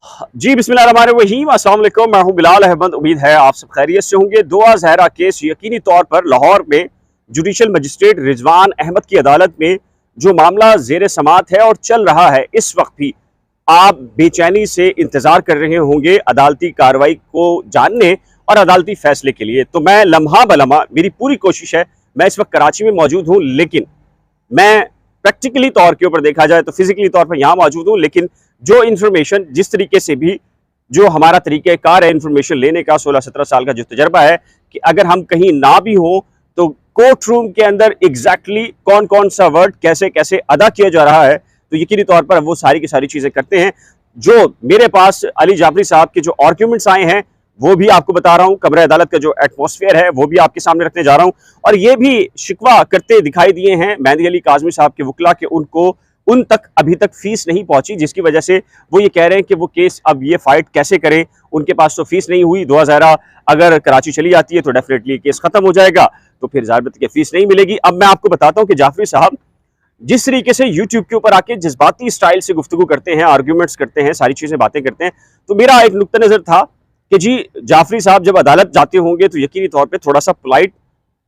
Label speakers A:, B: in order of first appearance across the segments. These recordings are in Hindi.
A: जी बिस्मिल्लाहिर्रहमानिर्रहीम, अस्सलाम वालेकुम। मैं हूं बिलाल अहमद। उम्मीद है आप सब खैरियत से होंगे। दुआ ज़हरा केस यकीनी तौर पर लाहौर में जुडिशल मजिस्ट्रेट रिजवान अहमद की अदालत में जो मामला ज़ेर समात है और चल रहा है, इस वक्त भी आप बेचैनी से इंतज़ार कर रहे होंगे अदालती कार्रवाई को जानने और अदालती फैसले के लिए। तो मैं लम्हा बलम्हा मेरी पूरी कोशिश है, मैं इस वक्त कराची में मौजूद हूँ, लेकिन मैं प्रैक्टिकली तौर के ऊपर देखा जाए तो फिजिकली तौर पर यहाँ मौजूद हूँ, लेकिन जो इन्फॉर्मेशन जिस तरीके से भी जो हमारा तरीक़ाकार है इन्फॉर्मेशन लेने का, 16-17 साल का जो तजर्बा है कि अगर हम कहीं ना भी हो तो कोर्ट रूम के अंदर एग्जैक्टली कौन कौन सा वर्ड कैसे कैसे अदा किया जा रहा है, तो यकीनी तौर पर वो सारी की सारी चीज़ें करते हैं। जो मेरे पास अली जाफरी साहब के जो आर्ग्यूमेंट्स आए हैं वो भी आपको बता रहा हूं, कमरे अदालत का जो एटमॉस्फेयर है वो भी आपके सामने रखने जा रहा हूं। और ये भी शिकवा करते दिखाई दिए हैं मेहंदी अली काज़मी साहब के वकला के उनको उन तक अभी तक फीस नहीं पहुंची, जिसकी वजह से वो ये कह रहे हैं कि वो केस अब ये फाइट कैसे करें। उनके पास तो फीस नहीं हुई, 2000 अगर कराची चली जाती है तो डेफिनेटली केस खत्म हो जाएगा, तो फिर ज़ाहिर की फीस नहीं मिलेगी। अब मैं आपको बताता हूं कि जाफरी साहब जिस तरीके से यूट्यूब के ऊपर आके जज्बाती स्टाइल से गुफ्तगू करते हैं, आर्ग्यूमेंट्स करते हैं, सारी चीजें बातें करते हैं, तो मेरा एक नुक्ता नजर था कि जी जाफरी साहब जब अदालत जाते होंगे तो यकीनी तौर पे थोड़ा सा पोलाइट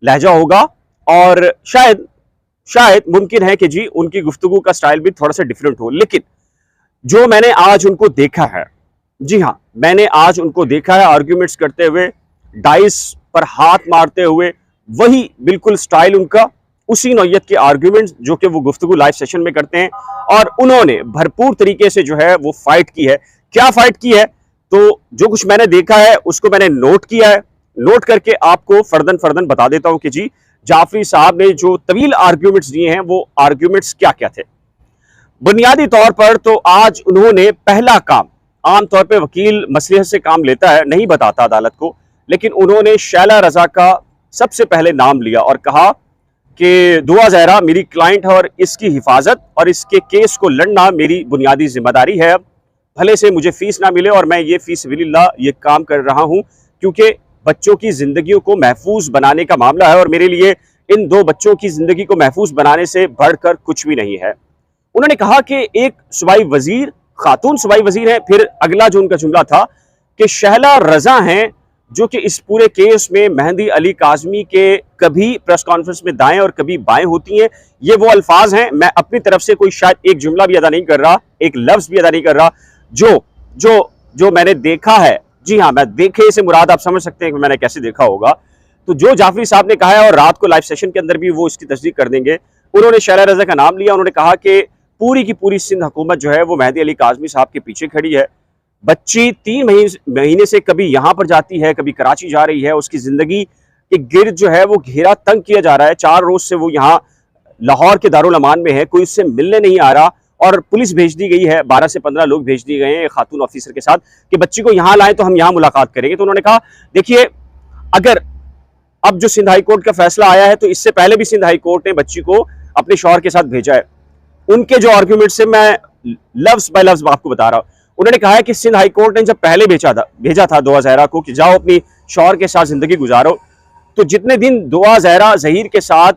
A: लहजा होगा और शायद शायद मुमकिन है कि जी उनकी गुफ्तगू का स्टाइल भी थोड़ा सा डिफरेंट हो। लेकिन जो मैंने आज उनको देखा है, जी हाँ, मैंने आज उनको देखा है आर्ग्यूमेंट्स करते हुए, डाइस पर हाथ मारते हुए, वही बिल्कुल स्टाइल उनका, उसी नौयत के आर्ग्यूमेंट्स जो कि वो गुफ्तगू लाइव सेशन में करते हैं। और उन्होंने भरपूर तरीके से जो है वो फाइट की है। क्या फाइट की है, तो जो कुछ मैंने देखा है उसको मैंने नोट किया है, नोट करके आपको फर्दन फर्दन बता देता हूं कि जी जाफरी साहब ने जो तवील आर्ग्यूमेंट्स दिए हैं वो आर्ग्यूमेंट्स क्या क्या थे। बुनियादी तौर पर तो आज उन्होंने पहला काम, आमतौर पर वकील मसलहत से काम लेता है, नहीं बताता अदालत को, लेकिन उन्होंने शैला रजा का सबसे पहले नाम लिया और कहा कि दुआ ज़हरा मेरी क्लाइंट है और इसकी हिफाजत और इसके केस को लड़ना मेरी बुनियादी जिम्मेदारी है। भले से मुझे फीस ना मिले और मैं ये फीस सबिलिल्लाह ये काम कर रहा हूँ, क्योंकि बच्चों की जिंदगियों को महफूज बनाने का मामला है और मेरे लिए इन दो बच्चों की जिंदगी को महफूज बनाने से बढ़कर कुछ भी नहीं है। उन्होंने कहा कि एक सूबाई वजीर, खातून सूबाई वजीर है। फिर अगला जो उनका जुमला था कि शहला रजा हैं जो कि इस पूरे केस में मेहंदी अली काज़मी के कभी प्रेस कॉन्फ्रेंस में दाएं और कभी बाएं होती हैं। ये वो अल्फाज हैं, मैं अपनी तरफ से कोई शायद एक जुमला भी अदा नहीं कर रहा, एक लफ्ज भी अदा नहीं कर रहा, जो जो जो मैंने देखा है। जी हाँ, मैं देखे से मुराद आप समझ सकते हैं कि मैंने कैसे देखा होगा। तो जो जाफरी साहब ने कहा है और रात को लाइव सेशन के अंदर भी वो इसकी तस्दीक कर देंगे, उन्होंने शहला रजा का नाम लिया। उन्होंने कहा कि पूरी की पूरी सिंध हुकूमत जो है वो मेहंदी अली काज़मी साहब के पीछे खड़ी है। बच्ची 3 महीने से कभी यहाँ पर जाती है, कभी कराची जा रही है, उसकी जिंदगी के गिर्द जो है वो घेरा तंग किया जा रहा है। 4 रोज से वो यहाँ लाहौर के दारुल अमान में है, कोई उससे मिलने नहीं आ रहा और पुलिस भेज दी गई है, 12 से 15 लोग भेज दिए गए हैं खातून ऑफिसर के साथ कि बच्ची को यहाँ लाएं तो हम यहाँ मुलाकात करेंगे। तो उन्होंने कहा देखिए, अगर अब जो सिंध हाई कोर्ट का फैसला आया है तो इससे पहले भी सिंध हाई कोर्ट ने बच्ची को अपने शौहर के साथ भेजा है। उनके जो आर्ग्यूमेंट से मैं लफ्ज बाय लफ्ज आपको बता रहा हूँ। उन्होंने कहा है कि सिंध हाई कोर्ट ने जब पहले भेजा था दुआ ज़हरा को कि जाओ अपनी शौहर के साथ जिंदगी गुजारो, तो जितने दिन दुआ ज़हरा ज़हीर के साथ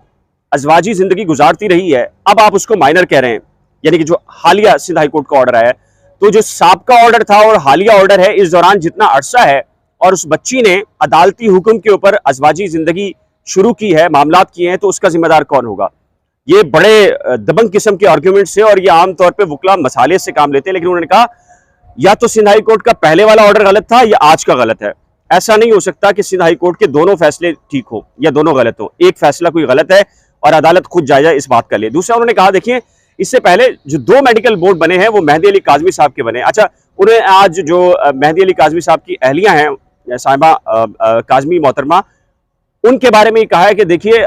A: अजवाजी जिंदगी गुजारती रही है, अब आप उसको माइनर कह रहे हैं, यानी कि जो हालिया सिंध हाई कोर्ट का ऑर्डर आया है। तो जो साबका ऑर्डर था और हालिया ऑर्डर है, इस दौरान जितना अरसा है और उस बच्ची ने अदालती हुक्म के ऊपर अजवाजी जिंदगी शुरू की है, मामलात किए हैं, तो उसका जिम्मेदार कौन होगा। ये बड़े दबंग किस्म के आर्ग्यूमेंट से और ये आमतौर पर वकला मसाले से काम लेते हैं। लेकिन उन्होंने कहा या तो सिंध हाई कोर्ट का पहले वाला ऑर्डर गलत था या आज का गलत है। ऐसा नहीं हो सकता कि सिंध हाई कोर्ट के दोनों फैसले ठीक हो या दोनों गलत हो। एक फैसला कोई गलत है और अदालत खुद जायजा इस बात का ले। दूसरा, उन्होंने कहा देखिए, इससे पहले जो 2 मेडिकल बोर्ड बने हैं वो मेहंदी अली काज़मी साहब के बने। अच्छा, उन्हें आज जो मेहंदी अली काज़मी साहब की अहलिया हैं साहिबा काज़मी मोहतरमा, उनके बारे में कहा है कि देखिए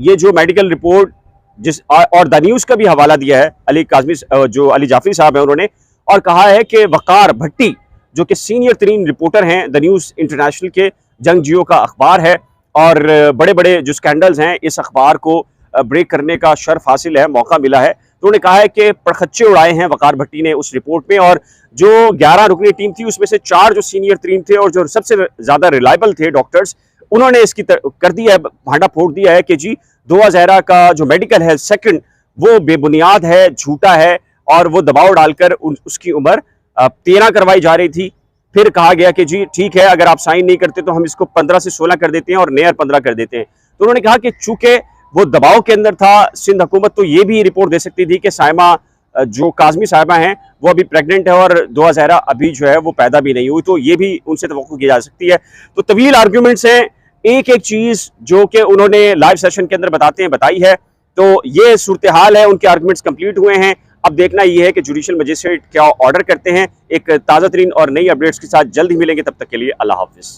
A: ये जो मेडिकल रिपोर्ट जिस और द न्यूज़ का भी हवाला दिया है अली काज़मी, जो अली जाफरी साहब है, उन्होंने, और कहा है कि वकार भट्टी जो कि सीनियर तरीन रिपोर्टर हैं द न्यूज़ इंटरनेशनल के, जंगजियों का अखबार है और बड़े बड़े जो स्कैंडल्स हैं इस अखबार को ब्रेक करने का शर्फ हासिल है, मौका मिला है। तो उन्होंने कहा है कि पड़खच्चे उड़ाए हैं वकार भट्टी ने उस रिपोर्ट में, और जो 11 रुकनी टीम थी उसमें से 4 जो सीनियर तरीन थे और जो सबसे ज़्यादा रिलायबल थे डॉक्टर्स, उन्होंने इसकी कर दिया है, भांडा फोड़ दिया है कि जी दुआ ज़हरा का जो मेडिकल है सेकंड वो बेबुनियाद है, झूठा है और वो दबाव डालकर उसकी उम्र 13 करवाई जा रही थी। फिर कहा गया कि जी ठीक है, अगर आप साइन नहीं करते तो हम इसको 15 से 16 कर देते हैं और नया 15 कर देते हैं। तो उन्होंने कहा कि चूंकि वो दबाव के अंदर था सिंध हुकूमत, तो ये भी रिपोर्ट दे सकती थी कि साइमा जो काजमी साहिबा हैं वो अभी प्रेग्नेंट है और दुआ ज़हरा अभी जो है वो पैदा भी नहीं हुई, तो ये भी उनसे तवक्कुह की जा सकती है। तो तवील आर्ग्यूमेंट्स हैं, एक एक चीज़ जो कि उन्होंने लाइव सेशन के अंदर बताई है। तो ये सूरत हाल है, उनके आर्गूमेंट्स कंप्लीट हुए हैं। अब देखना ये है कि जुडिशियल मजिस्ट्रेट क्या ऑर्डर करते हैं। एक ताज़ा तरीन और नई अपडेट्स के साथ जल्द ही मिलेंगे, तब तक के लिए अल्लाह हाफिज़।